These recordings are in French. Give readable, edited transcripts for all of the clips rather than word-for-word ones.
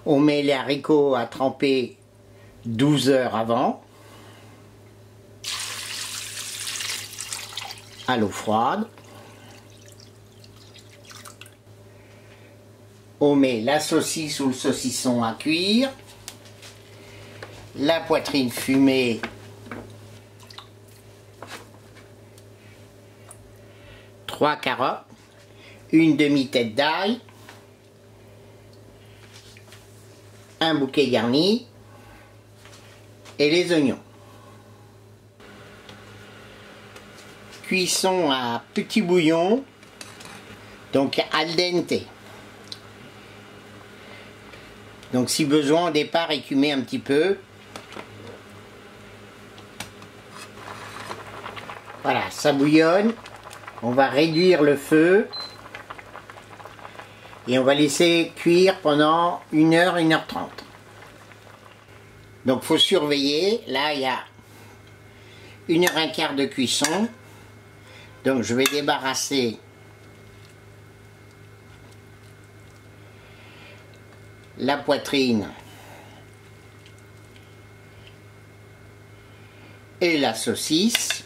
On met les haricots à tremper 12 heures avant, à l'eau froide. On met la saucisse ou le saucisson à cuire, la poitrine fumée, trois carottes, une demi-tête d'ail, un bouquet garni et les oignons. Cuisson à petit bouillon, donc al dente. Donc si besoin au départ, écumer un petit peu. Voilà, ça bouillonne. On va réduire le feu. Et on va laisser cuire pendant 1 heure, 1h30. Donc il faut surveiller. Là, il y a 1h15 de cuisson. Donc je vais débarrasser la poitrine et la saucisse.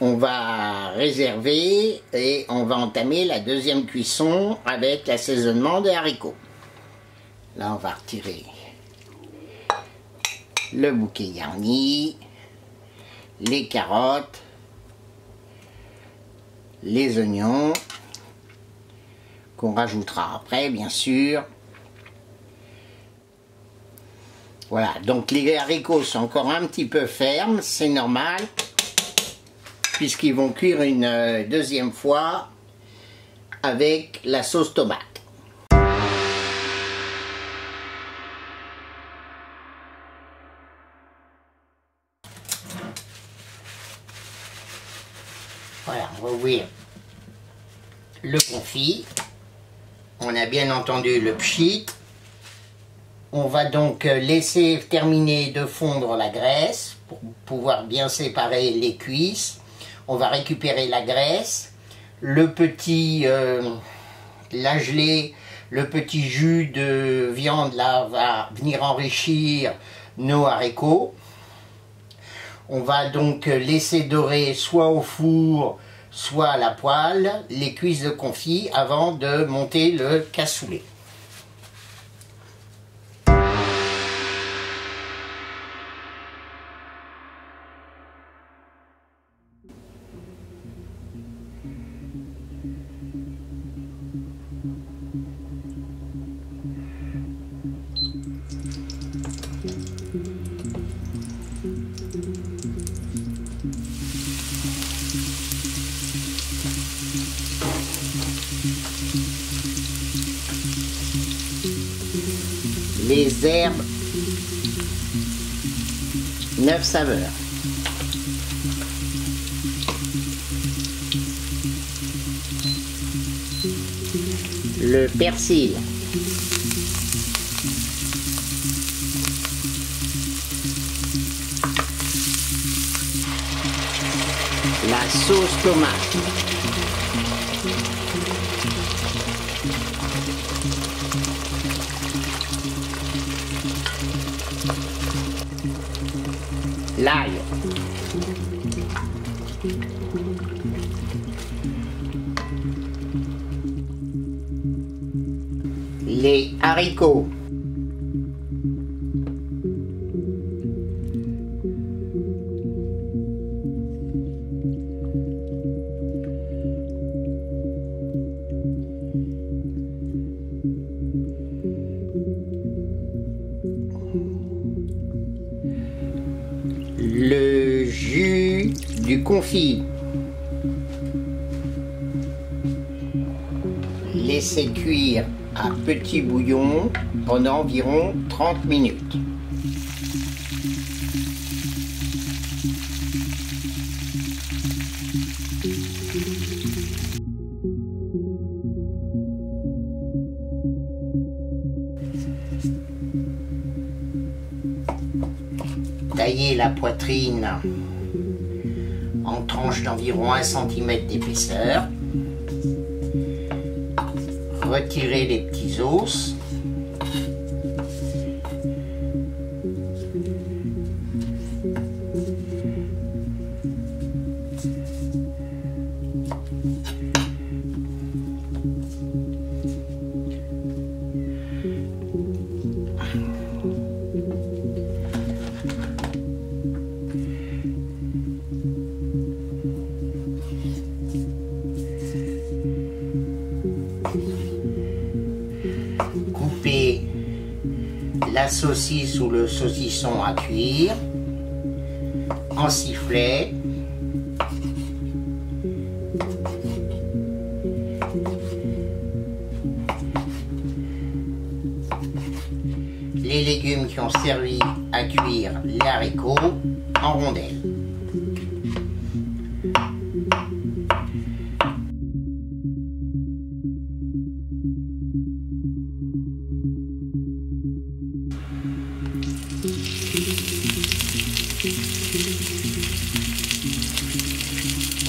On va réserver et on va entamer la deuxième cuisson avec l'assaisonnement des haricots. Là, on va retirer le bouquet garni, les carottes, les oignons, qu'on rajoutera après, bien sûr. Voilà, donc les haricots sont encore un petit peu fermes, c'est normal, puisqu'ils vont cuire une deuxième fois avec la sauce tomate. Voilà, on va ouvrir le confit. On a bien entendu le pchit. On va donc laisser terminer de fondre la graisse pour pouvoir bien séparer les cuisses. On va récupérer la graisse, le petit la gelée, le petit jus de viande là va venir enrichir nos haricots. On va donc laisser dorer soit au four, soit à la poêle les cuisses de confit avant de monter le cassoulet. Les herbes 9 saveurs. Le persil. La sauce tomate. L'ail. Les haricots. Le jus du confit. Laissez cuire à petit bouillon pendant environ 30 minutes. tailler la poitrine en tranches d'environ 1 cm d'épaisseur, retirer les petits os, couper la saucisse ou le saucisson à cuire en sifflet, les légumes qui ont servi à cuire les haricots en rondelles.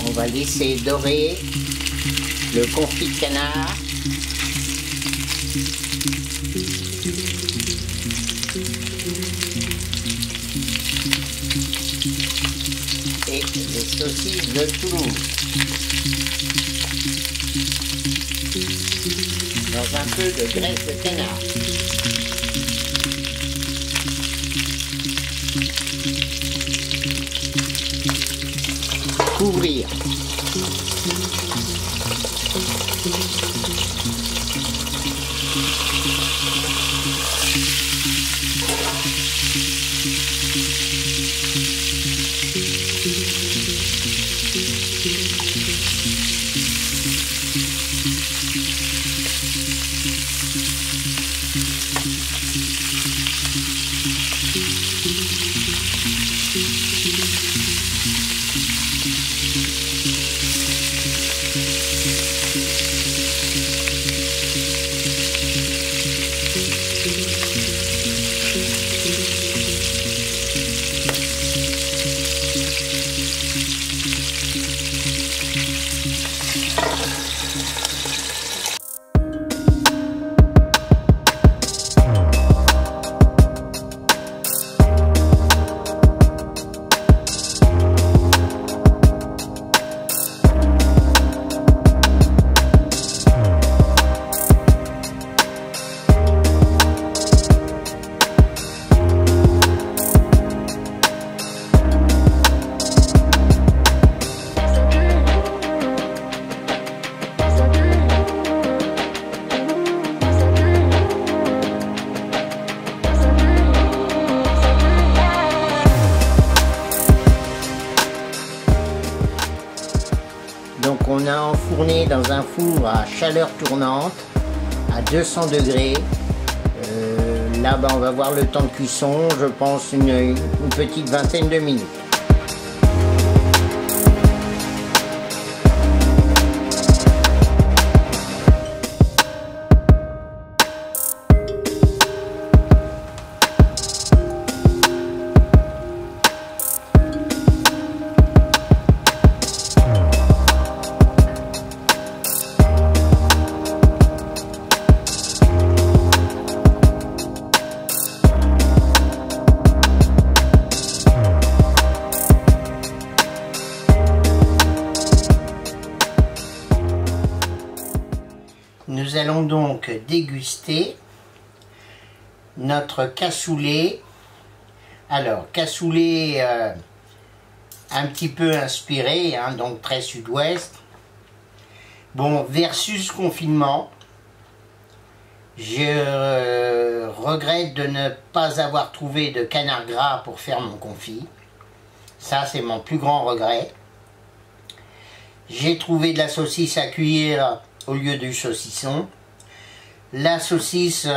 On va laisser dorer le confit de canard. Et les saucisses de Toulouse. Dans un peu de graisse de canard. Couvrir. Donc on a enfourné dans un four à chaleur tournante à 200 degrés. Là on va voir le temps de cuisson, je pense une petite vingtaine de minutes. Nous allons donc déguster notre cassoulet. Alors, cassoulet un petit peu inspiré, hein, donc très sud-ouest. Bon, versus confinement. Je regrette de ne pas avoir trouvé de canard gras pour faire mon confit. Ça, c'est mon plus grand regret. J'ai trouvé de la saucisse à cuire au lieu du saucisson. La saucisse,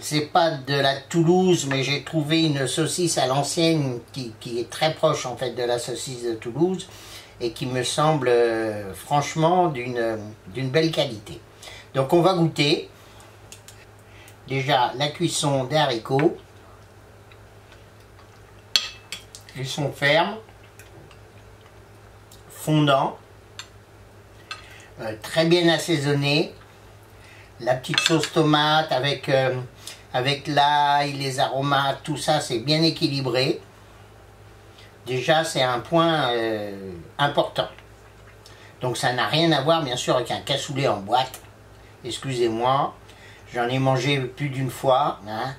c'est pas de la Toulouse, mais j'ai trouvé une saucisse à l'ancienne qui est très proche en fait de la saucisse de Toulouse et qui me semble franchement d'une belle qualité. Donc on va goûter déjà la cuisson des haricots. Ils sont fermes, fondants, très bien assaisonnés. La petite sauce tomate avec l'ail, les aromates, tout ça, c'est bien équilibré. Déjà, c'est un point important. Donc ça n'a rien à voir, bien sûr, avec un cassoulet en boîte. Excusez-moi, j'en ai mangé plus d'une fois. Hein.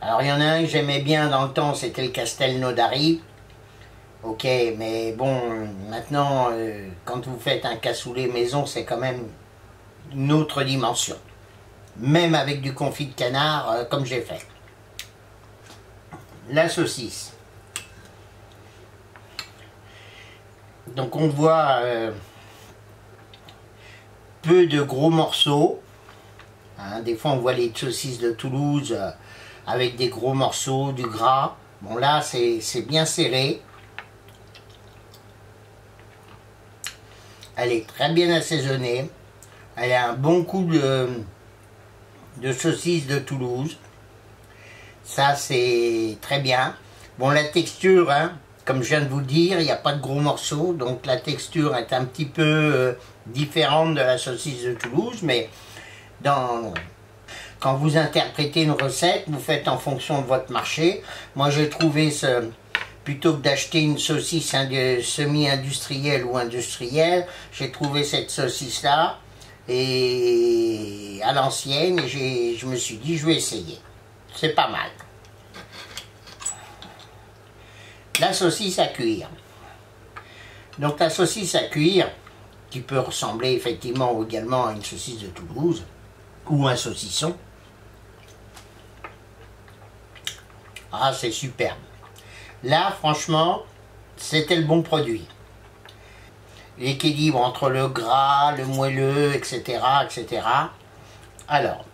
Alors, il y en a un que j'aimais bien dans le temps, c'était le Castelnaudary. Ok, mais bon, maintenant, quand vous faites un cassoulet maison, c'est quand même une autre dimension. Même avec du confit de canard, comme j'ai fait. La saucisse. Donc on voit peu de gros morceaux. Hein, des fois on voit les saucisses de Toulouse avec des gros morceaux, du gras. Bon là c'est bien serré. Elle est très bien assaisonnée. Elle a un bon goût de saucisse de Toulouse. Ça c'est très bien. Bon la texture, hein, comme je viens de vous dire, il n'y a pas de gros morceaux, donc la texture est un petit peu différente de la saucisse de Toulouse, mais quand vous interprétez une recette, vous faites en fonction de votre marché. Moi j'ai trouvé plutôt que d'acheter une saucisse semi-industrielle ou industrielle, j'ai trouvé cette saucisse-là et à l'ancienne, et je me suis dit je vais essayer. C'est pas mal. La saucisse à cuire. Donc la saucisse à cuire, qui peut ressembler effectivement également à une saucisse de Toulouse, ou un saucisson. Ah, c'est superbe. Là, franchement, c'était le bon produit. L'équilibre entre le gras, le moelleux, etc., etc. Alors,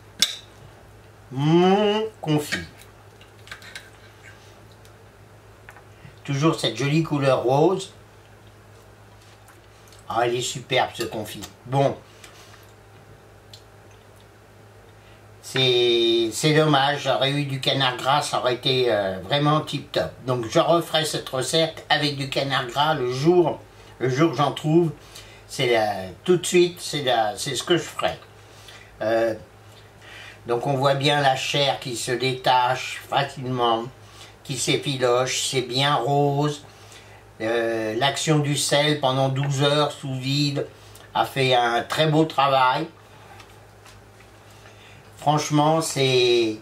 mon confit. Toujours cette jolie couleur rose. Ah, il est superbe ce confit. Bon. C'est dommage, j'aurais eu du canard gras, ça aurait été vraiment tip top. Donc je referai cette recette avec du canard gras le jour que j'en trouve. Tout de suite, c'est ce que je ferai. Donc on voit bien la chair qui se détache facilement, qui s'effiloche, c'est bien rose. L'action du sel pendant 12 heures sous vide a fait un très beau travail. Franchement, c'est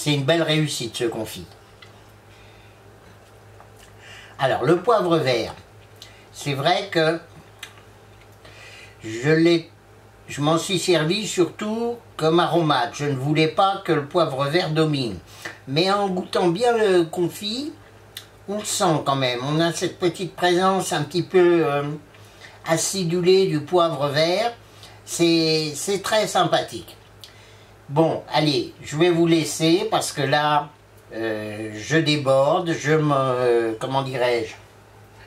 une belle réussite ce confit. Alors le poivre vert, c'est vrai que je m'en suis servi surtout comme aromate. Je ne voulais pas que le poivre vert domine. Mais en goûtant bien le confit, on le sent quand même. On a cette petite présence un petit peu acidulée du poivre vert. C'est très sympathique. Bon, allez, je vais vous laisser parce que là, je déborde, comment dirais-je,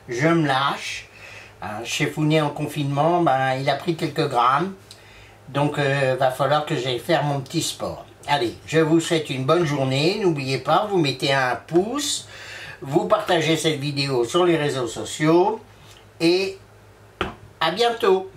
je me lâche. Chefounet en confinement, ben, il a pris quelques grammes, donc va falloir que j'aille faire mon petit sport. Allez, je vous souhaite une bonne journée, n'oubliez pas, vous mettez un pouce, vous partagez cette vidéo sur les réseaux sociaux, et à bientôt.